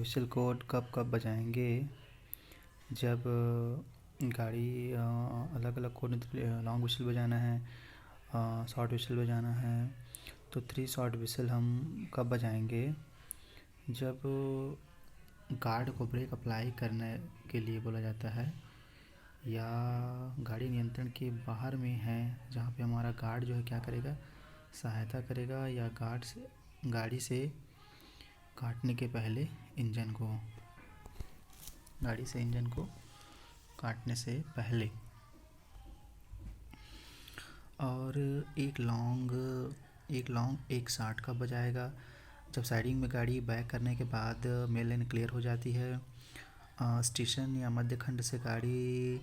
Whistle को कब कब बजाएंगे जब गाड़ी अलग अलग कोड लॉन्ग व्हिसल बजाना है, शॉर्ट व्हिसल बजाना है। तो 3 शॉर्ट व्हिसल हम कब बजाएंगे जब गार्ड को ब्रेक अप्लाई करने के लिए बोला जाता है, या गाड़ी नियंत्रण के बाहर में है जहाँ पे हमारा गार्ड जो है क्या करेगा, सहायता करेगा, या गाड़ी से काटने के पहले गाड़ी से इंजन को काटने से पहले। और एक लॉन्ग एक शॉर्ट कब बजाएगा जब साइडिंग में गाड़ी बैक करने के बाद मेन लेन क्लियर हो जाती है। स्टेशन या मध्य खंड से गाड़ी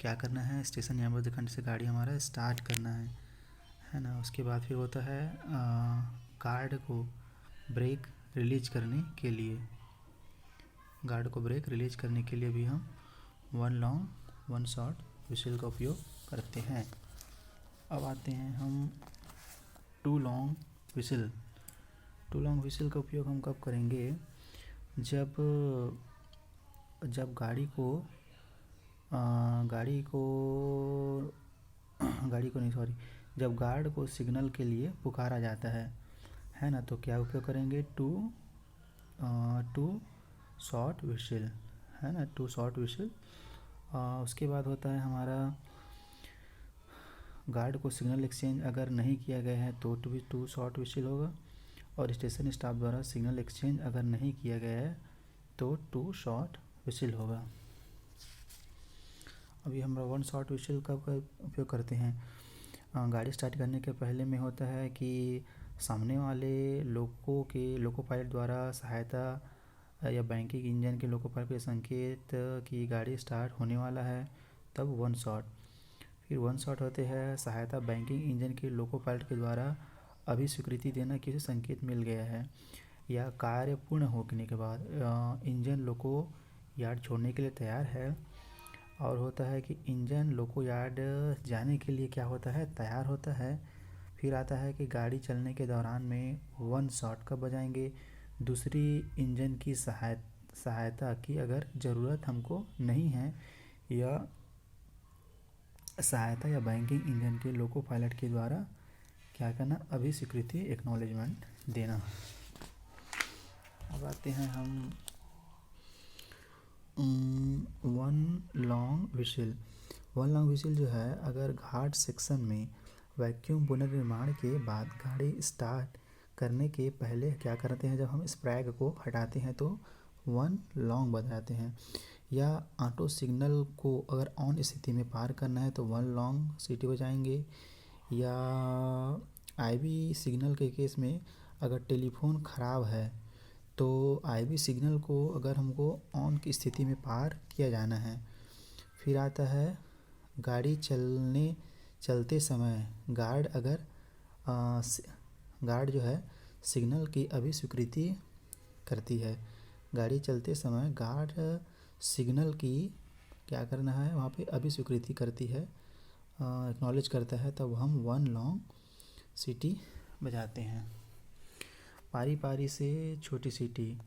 क्या करना है, स्टेशन या मध्य खंड से गाड़ी हमारा स्टार्ट करना है ना। उसके बाद फिर होता है गार्ड को ब्रेक रिलीज करने के लिए भी हम 1 लॉन्ग 1 शॉर्ट व्हिसल का उपयोग करते हैं। अब आते हैं हम 2 लॉन्ग व्हिसल का उपयोग हम कब करेंगे जब जब गार्ड को सिग्नल के लिए पुकारा जाता है ना। तो क्या उपयोग करेंगे, 2 शॉर्ट व्हिसल, है ना, 2 शॉर्ट व्हिसल। उसके बाद होता है हमारा गार्ड को सिग्नल एक्सचेंज अगर नहीं किया गया है तो 2 शॉर्ट व्हिसल होगा, और स्टेशन स्टाफ द्वारा सिग्नल एक्सचेंज अगर नहीं किया गया है तो 2 शॉर्ट व्हिसल होगा। अभी हम 1 शॉर्ट व्हिसल का उपयोग करते हैं गाड़ी स्टार्ट करने के पहले में होता है कि सामने वाले लोको पायलट द्वारा सहायता या बैंकिंग इंजन के लोको पायलट के संकेत कि गाड़ी स्टार्ट होने वाला है, तब 1 शॉट। फिर 1 शॉट होते हैं सहायता बैंकिंग इंजन के लोको पायलट के द्वारा अभी स्वीकृति देना किसी संकेत मिल गया है, या कार्य पूर्ण होने के बाद इंजन लोको यार्ड छोड़ने के लिए तैयार है। और होता है कि इंजन लोको यार्ड जाने के लिए क्या होता है, तैयार होता है। फिर आता है कि गाड़ी चलने के दौरान में 1 शॉट कब बजाएंगे, दूसरी इंजन की सहायता की अगर ज़रूरत हमको नहीं है, या सहायता या बैंकिंग इंजन के लोको पायलट के द्वारा क्या करना, अभी स्वीकृति एक्नॉलेजमेंट देना। अब आते हैं हम 1 लॉन्ग व्हिसल जो है, अगर घाट सेक्शन में वैक्यूम पुनर्निर्माण के बाद गाड़ी स्टार्ट करने के पहले क्या करते हैं, जब हम स्प्रैग को हटाते हैं तो 1 लॉन्ग बजाते हैं। या ऑटो सिग्नल को अगर ऑन स्थिति में पार करना है तो 1 लॉन्ग सीटी बजाएंगे। या आईवी सिग्नल के केस में अगर टेलीफोन ख़राब है तो आईवी सिग्नल को अगर हमको ऑन की स्थिति में पार किया जाना है। फिर आता है गाड़ी चलते समय गार्ड जो है सिग्नल की अभी स्वीकृति करती है। गाड़ी चलते समय गार्ड सिग्नल की क्या करना है, वहाँ पे अभी स्वीकृति करती है, एक्नॉलेज करता है, तब हम 1 लॉन्ग सीटी बजाते हैं। पारी पारी से छोटी सीटी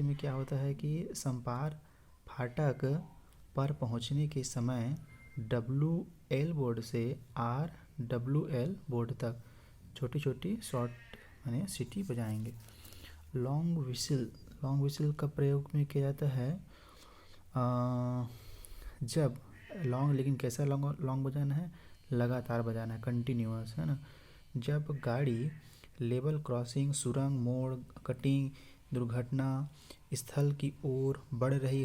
में क्या होता है कि संपार फाटक पर पहुंचने के समय WL बोर्ड से RWL बोर्ड तक छोटी शॉर्ट यानी सीटी बजाएंगे। लॉन्ग व्हिसल का प्रयोग में किया जाता है जब लॉन्ग, लेकिन कैसा लॉन्ग बजाना है, लगातार बजाना है, कंटिन्यूअस, है ना। जब गाड़ी लेवल क्रॉसिंग, सुरंग, मोड़, कटिंग, दुर्घटना स्थल की ओर बढ़ रही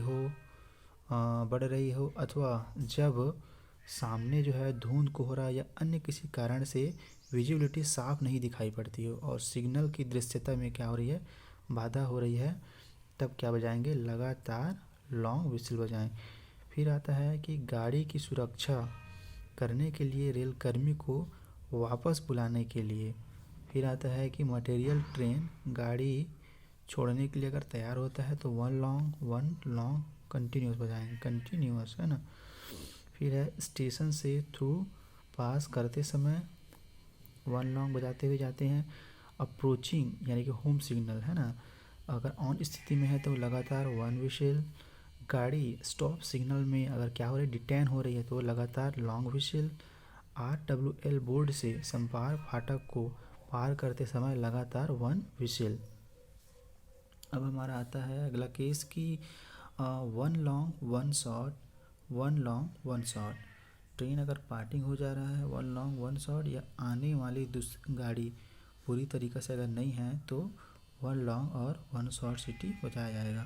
हो, अथवा जब सामने जो है धुंध, कोहरा या अन्य किसी कारण से विजिबिलिटी साफ नहीं दिखाई पड़ती हो और सिग्नल की दृश्यता में क्या हो रही है, बाधा हो रही है, तब क्या बजाएंगे, लगातार लॉन्ग व्हिसल बजाएं। फिर आता है कि गाड़ी की सुरक्षा करने के लिए रेलकर्मी को वापस बुलाने के लिए। फिर आता है कि मटेरियल ट्रेन गाड़ी छोड़ने के लिए अगर तैयार होता है तो 1 लॉन्ग कंटिन्यूस बजाएंगे, कंटिन्यूस, है ना। फिर है स्टेशन से थ्रू पास करते समय 1 लॉन्ग बजाते हुए जाते हैं। अप्रोचिंग यानी कि होम सिग्नल, है ना, अगर ऑन स्थिति में है तो लगातार 1 व्हिसिल। गाड़ी स्टॉप सिग्नल में अगर क्या हो रही है, डिटेन हो रही है, तो लगातार लॉन्ग व्हिसिल। RWL बोर्ड से संपर्क फाटक को पार करते समय लगातार 1 व्हिसिल। अब हमारा आता है अगला केस कि 1 long 1 short, 1 long 1 short. Train अगर पार्टिंग हो जा रहा है 1 लॉन्ग 1 शॉर्ट, या आने वाली गाड़ी पूरी तरीक़े से अगर नहीं है तो 1 लॉन्ग और 1 शॉर्ट सीटी बजाया जाएगा।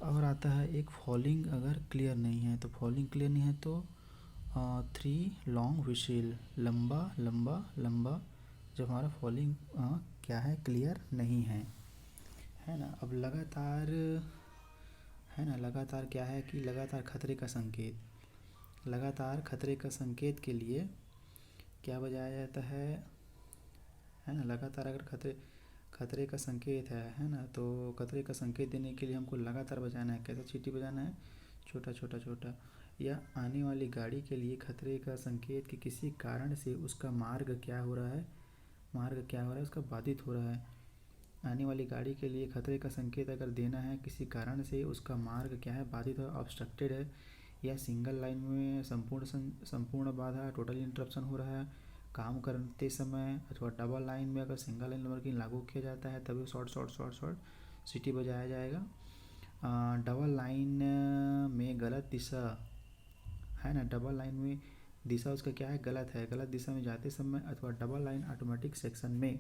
और आता है एक फॉलिंग अगर क्लियर नहीं है, तो फॉलिंग क्लियर नहीं है तो 3 लॉन्ग व्हिसिल, लंबा लंबा लंबा, जब हमारा फॉलिंग क्या है, क्लियर नहीं है ना। अब लगातार है ना, लगातार क्या है कि लगातार खतरे का संकेत, लगातार खतरे का संकेत के लिए क्या बजाया जाता है ना। लगातार अगर खतरे का संकेत है ना, तो खतरे का संकेत देने के लिए हमको लगातार बजाना है। कैसा चीटी बजाना है, छोटा छोटा छोटा। या आने वाली गाड़ी के लिए खतरे का संकेत कि किसी कारण से उसका मार्ग क्या हो रहा है, उसका बाधित हो रहा है। आने वाली गाड़ी के लिए खतरे का संकेत अगर देना है, किसी कारण से उसका मार्ग क्या है, बाधित है, ऑब्स्ट्रक्टेड है, या सिंगल लाइन में संपूर्ण बाधा, टोटल इंटरप्शन हो रहा है काम करते समय, अथवा डबल लाइन में अगर सिंगल लाइन वर्किंग लागू किया जाता है तभी शॉर्ट शॉर्ट शॉर्ट शॉर्ट सीटी बजाया जाएगा। डबल लाइन में गलत दिशा है ना, डबल लाइन में दिशा उसका क्या है, गलत है, गलत दिशा में जाते समय, अथवा डबल लाइन ऑटोमेटिक सेक्शन में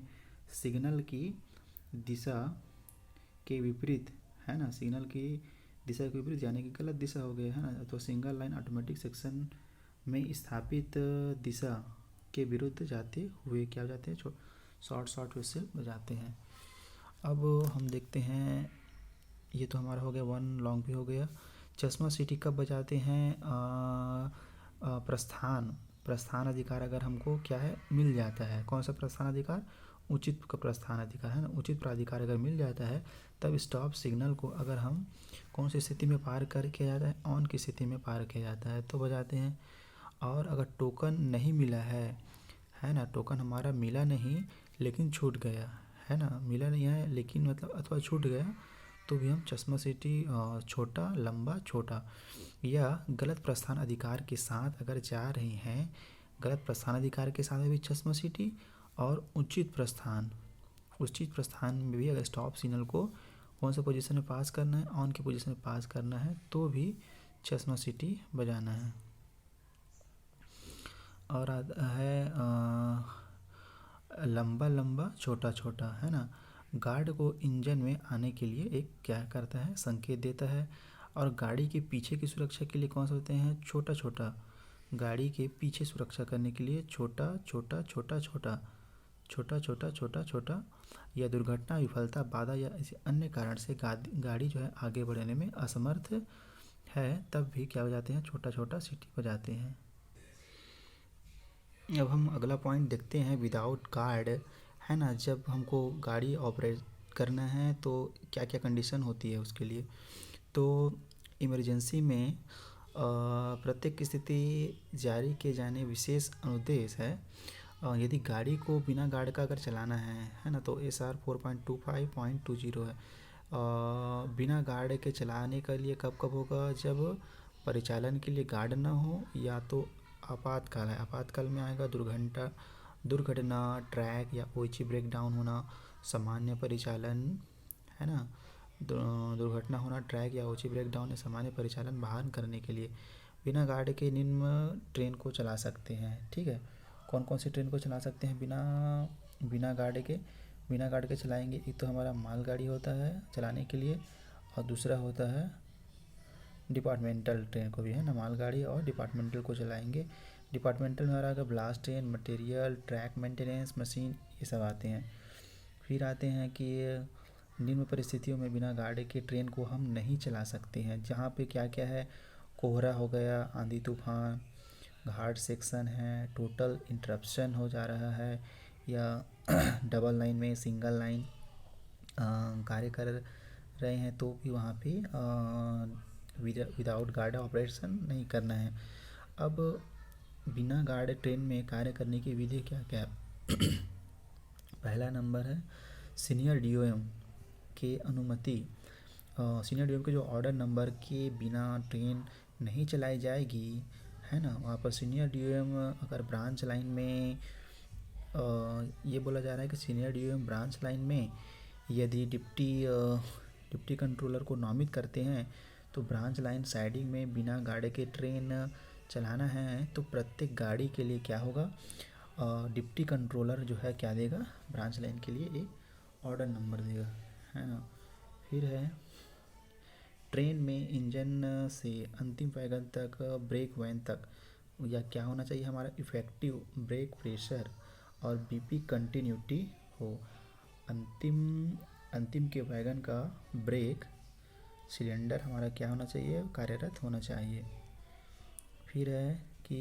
सिग्नल की दिशा के विपरीत है ना, सिग्नल की दिशा के विपरीत यानी कि गलत दिशा हो गई है ना, तो सिंगल लाइन ऑटोमेटिक सेक्शन में स्थापित दिशा के विरुद्ध जाते हुए क्या हो जाते हैं, शॉर्ट शॉर्ट व्हिसिल बजाते हैं। अब हम देखते हैं, ये तो हमारा हो गया 1 लॉन्ग भी हो गया। चश्मा सीटी कब बजाते हैं, प्रस्थान अधिकार अगर हमको क्या है, मिल जाता है। कौन सा प्रस्थान अधिकार, उचित प्रस्थान अधिकार है ना, उचित प्राधिकार अगर मिल जाता है तब स्टॉप सिग्नल को अगर हम कौन सी स्थिति में पार कर किया जाता है, ऑन की स्थिति में पार किया जाता है तो बजाते हैं। और अगर टोकन नहीं मिला है ना, टोकन हमारा मिला नहीं लेकिन छूट गया है ना, मिला नहीं है लेकिन मतलब अथवा छूट गया, तो भी हम चश्मा सीटी छोटा लंबा छोटा, या गलत प्रस्थान अधिकार के साथ अगर जा रही हैं, गलत प्रस्थान अधिकार के साथ भी चश्मा सीटी, और उचित प्रस्थान में भी अगर स्टॉप सिग्नल को कौन सा पोजीशन में पास करना है, ऑन की पोजीशन में पास करना है तो भी चश्मा सीटी बजाना है। और आता है लंबा लंबा छोटा छोटा है ना, गार्ड को इंजन में आने के लिए एक क्या करता है, संकेत देता है। और गाड़ी के पीछे की सुरक्षा के लिए कौन सा होते हैं, छोटा छोटा, गाड़ी के पीछे सुरक्षा करने के लिए छोटा छोटा छोटा छोटा छोटा छोटा छोटा छोटा, या दुर्घटना, विफलता, बाधा या किसी अन्य कारण से गाड़ी जो है आगे बढ़ने में असमर्थ है तब भी क्या बजाते हैं, छोटा छोटा सीटी बजाते हैं। अब हम अगला पॉइंट देखते हैं, विदाउट गार्ड है ना, जब हमको गाड़ी ऑपरेट करना है तो क्या क्या कंडीशन होती है उसके लिए। तो इमरजेंसी में प्रत्येक स्थिति जारी किए जाने विशेष अनुदेश है। यदि गाड़ी को बिना गार्ड का अगर चलाना है ना, तो SR 4.25.20 है। बिना गार्ड के चलाने के लिए कब कब होगा, जब परिचालन के लिए गार्ड ना हो, या तो आपातकाल है, आपातकाल में आएगा दुर्घटना, ट्रैक या ओछी ब्रेकडाउन होना, सामान्य परिचालन है ना, दुर्घटना होना, ट्रैक या ओछी ब्रेकडाउन या सामान्य परिचालन बहाल करने के लिए बिना गार्ड के निम्न ट्रेन को चला सकते हैं। ठीक है, कौन कौन सी ट्रेन को चला सकते हैं बिना गार्ड के चलाएंगे, एक तो हमारा मालगाड़ी होता है चलाने के लिए, और दूसरा होता है डिपार्टमेंटल ट्रेन को भी है ना, मालगाड़ी और डिपार्टमेंटल को चलाएंगे। डिपार्टमेंटल में आ रहा है blast train, material, track maintenance machine, ये सब आते हैं। फिर आते हैं कि निम्न परिस्थितियों में बिना गार्ड के ट्रेन को हम नहीं चला सकते हैं, जहाँ पे क्या क्या है, कोहरा हो गया, आंधी तूफान, घाट सेक्शन है, टोटल इंटरप्शन हो जा रहा है, या डबल लाइन में सिंगल लाइन कार्य कर रहे हैं तो भी वहाँ पे विदाउट गार्ड ऑपरेशन नहीं करना है। अब बिना गार्ड ट्रेन में कार्य करने की विधि क्या क्या है। पहला नंबर है सीनियर डीओएम के अनुमति सीनियर डीओएम के जो ऑर्डर नंबर के बिना ट्रेन नहीं चलाई जाएगी, है ना। वहाँ पर सीनियर डीओएम अगर ब्रांच लाइन में ये बोला जा रहा है कि सीनियर डीओएम ब्रांच लाइन में यदि डिप्टी कंट्रोलर को नामित करते हैं तो ब्रांच लाइन साइडिंग में बिना गाड़ी के ट्रेन चलाना है तो प्रत्येक गाड़ी के लिए क्या होगा, डिप्टी कंट्रोलर जो है क्या देगा, ब्रांच लाइन के लिए एक ऑर्डर नंबर देगा, है ना। फिर है ट्रेन में इंजन से अंतिम वैगन तक, ब्रेक वैन तक या क्या होना चाहिए हमारा, इफ़ेक्टिव ब्रेक प्रेशर और बीपी कंटिन्यूटी हो। अंतिम के वैगन का ब्रेक सिलेंडर हमारा क्या होना चाहिए, कार्यरत होना चाहिए। फिर है कि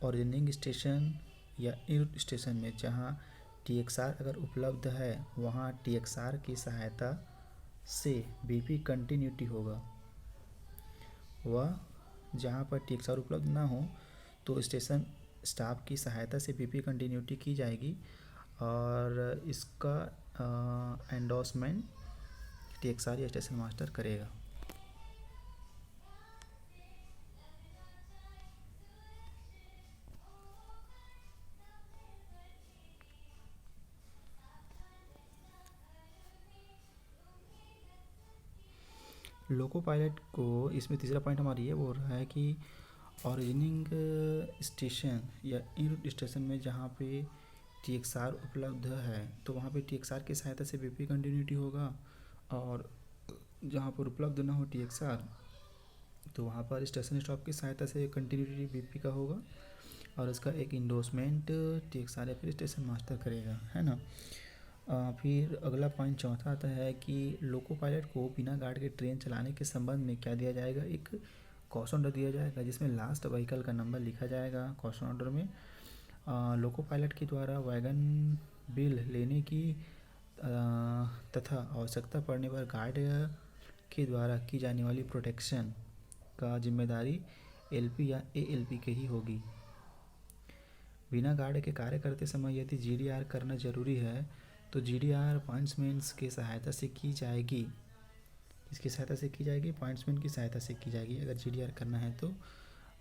ओरिजिनिंग स्टेशन या इनरूट स्टेशन में जहाँ टीएक्सआर अगर उपलब्ध है वहाँ टीएक्सआर की सहायता से बीपी कंटिन्यूटी होगा। वह जहाँ पर टीएक्सआर उपलब्ध ना हो तो स्टेशन स्टाफ की सहायता से बीपी कंटिन्यूटी की जाएगी और इसका एंडोर्समेंट टीएक्सआर या स्टेशन मास्टर करेगा। लोको पायलट को इसमें तीसरा पॉइंट हमारी ये बोल रहा है कि ओरिजिनिंग स्टेशन या इनरूट स्टेशन में जहाँ पे टीएक्सआर उपलब्ध है तो वहाँ पे टीएक्सआर की सहायता से बीपी कंटिन्यूटी होगा और जहाँ पर उपलब्ध ना हो टीएक्सआर तो वहाँ पर स्टेशन स्टॉप की सहायता से कंटिन्यूटी बीपी का होगा और इसका एक इंडोर्समेंट टीएक्सआर या फिर स्टेशन मास्टर करेगा, है ना। फिर अगला पॉइंट चौथा आता है कि लोको पायलट को बिना गार्ड के ट्रेन चलाने के संबंध में क्या दिया जाएगा, एक कॉशन ऑर्डर दिया जाएगा जिसमें लास्ट व्हीकल का नंबर लिखा जाएगा कॉशन ऑर्डर में। लोको पायलट के द्वारा वैगन बिल लेने की तथा आवश्यकता पड़ने पर गार्ड के द्वारा की जाने वाली प्रोटेक्शन का जिम्मेदारी एलपी या एएलपी के ही होगी। बिना गार्ड के कार्य करते समय यदि जीडीआर करना जरूरी है तो जीडीआर पॉइंट्समैन की सहायता से की जाएगी। इसकी सहायता से की जाएगी, पॉइंट्समैन की सहायता से की जाएगी अगर जीडीआर करना है तो।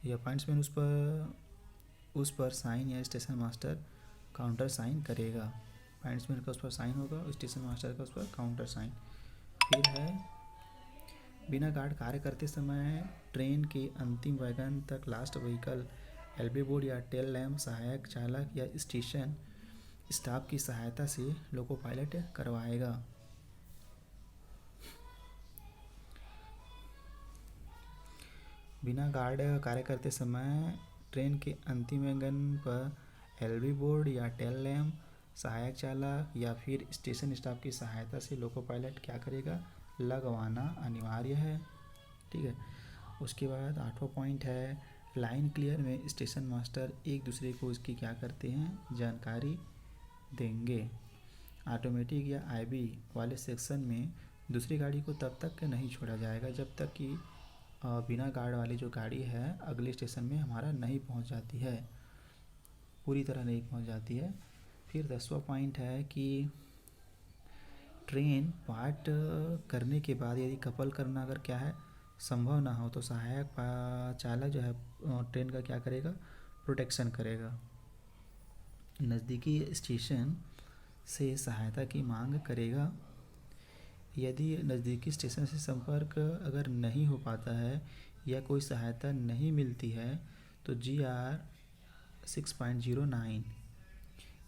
या पॉइंट्समैन उस पर साइन या स्टेशन मास्टर काउंटर साइन करेगा। पॉइंट्समैन का उस पर साइन होगा, स्टेशन मास्टर का उस पर काउंटर साइन। फिर है बिना गार्ड कार्य करते समय ट्रेन के अंतिम वैगन तक लास्ट व्हीकल एलबी बोर्ड या टेल लैम्प सहायक चालक या स्टेशन स्टाफ की सहायता से लोको पायलट करवाएगा। बिना गार्ड कार्य करते समय ट्रेन के अंतिम वैगन पर एलबी बोर्ड या टेल लैम्प सहायक चालक या फिर स्टेशन स्टाफ की सहायता से लोको पायलट क्या करेगा, लगवाना अनिवार्य है, ठीक है। उसके बाद 8वां पॉइंट है लाइन क्लियर में स्टेशन मास्टर एक दूसरे को इसकी क्या करते हैं, जानकारी देंगे। ऑटोमेटिक या आईबी वाले सेक्शन में दूसरी गाड़ी को तब तक नहीं छोड़ा जाएगा जब तक कि बिना गार्ड वाली जो गाड़ी है अगले स्टेशन में हमारा नहीं पहुंच जाती है, पूरी तरह नहीं पहुंच जाती है। फिर 10वां पॉइंट है कि ट्रेन पार्ट करने के बाद यदि कपल करना अगर क्या है संभव ना हो तो सहायक चालक जो है ट्रेन का क्या करेगा, प्रोटेक्शन करेगा। नज़दीकी स्टेशन से सहायता की मांग करेगा। यदि नज़दीकी स्टेशन से संपर्क अगर नहीं हो पाता है या कोई सहायता नहीं मिलती है तो GR 6.09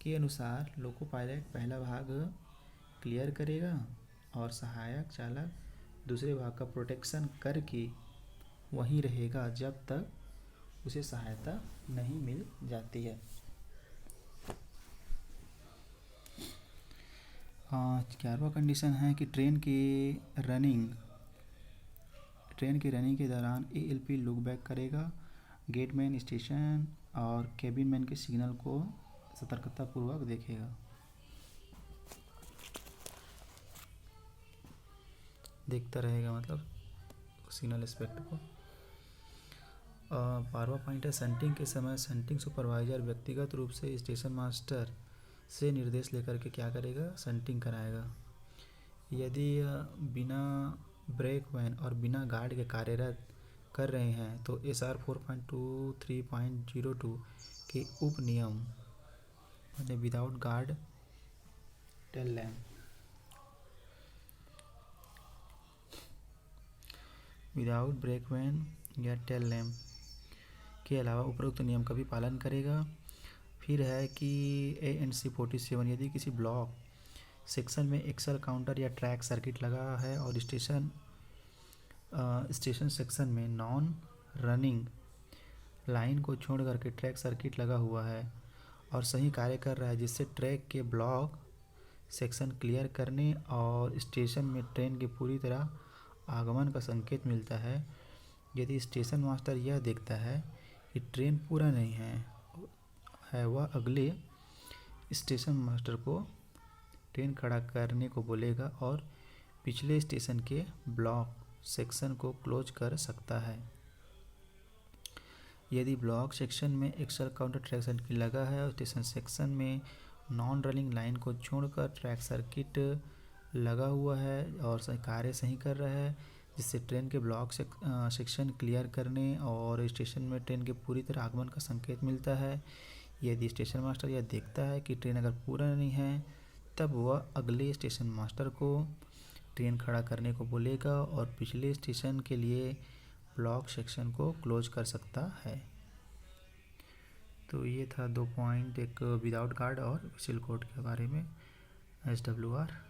के अनुसार लोको पायलट पहला भाग क्लियर करेगा और सहायक चालक दूसरे भाग का प्रोटेक्शन करके वहीं रहेगा जब तक उसे सहायता नहीं मिल जाती है। 11वां कंडीशन है कि ट्रेन के रनिंग के दौरान एएलपी लुक बैक करेगा, गेटमैन स्टेशन और केबिन मैन के सिग्नल को सतर्कतापूर्वक देखेगा, देखता रहेगा मतलब सिग्नल एस्पेक्ट को। 12वां पॉइंट है सेंटिंग के समय सेंटिंग सुपरवाइजर व्यक्तिगत रूप से स्टेशन मास्टर से निर्देश लेकर के क्या करेगा, शंटिंग कराएगा। यदि बिना ब्रेक वैन और बिना गार्ड के कार्यरत कर रहे हैं तो SR 4.23.02 के उप नियम यानी without guard tail lamp, without brake van या टेल लैम्प के अलावा उपरोक्त नियम का भी पालन करेगा। फिर है कि ANC 47, यदि किसी ब्लॉक सेक्शन में एक्सल काउंटर या ट्रैक सर्किट लगा है और स्टेशन सेक्शन में नॉन रनिंग लाइन को छोड़ करके ट्रैक सर्किट लगा हुआ है और सही कार्य कर रहा है, जिससे ट्रैक के ब्लॉक सेक्शन क्लियर करने और स्टेशन में ट्रेन के पूरी तरह आगमन का संकेत मिलता है। यदि स्टेशन मास्टर यह देखता है कि ट्रेन पूरा नहीं है वह अगले स्टेशन मास्टर को ट्रेन खड़ा करने को बोलेगा और पिछले स्टेशन के ब्लॉक सेक्शन को क्लोज कर सकता है। यदि ब्लॉक सेक्शन में एक्सल काउंटर ट्रैक सर्किट लगा है और स्टेशन सेक्शन में नॉन रनिंग लाइन को छोड़कर ट्रैक सर्किट लगा हुआ है और कार्य सही कर रहा है, जिससे ट्रेन के ब्लॉक सेक्शन क्लियर करने और स्टेशन में ट्रेन के पूरी तरह आगमन का संकेत मिलता है। यदि स्टेशन मास्टर यह देखता है कि ट्रेन अगर पूरा नहीं है तब वह अगले स्टेशन मास्टर को ट्रेन खड़ा करने को बोलेगा और पिछले स्टेशन के लिए ब्लॉक सेक्शन को क्लोज कर सकता है। तो ये था 2 पॉइंट, एक विदाउट गार्ड और व्हिसिल कोड के बारे में SWR।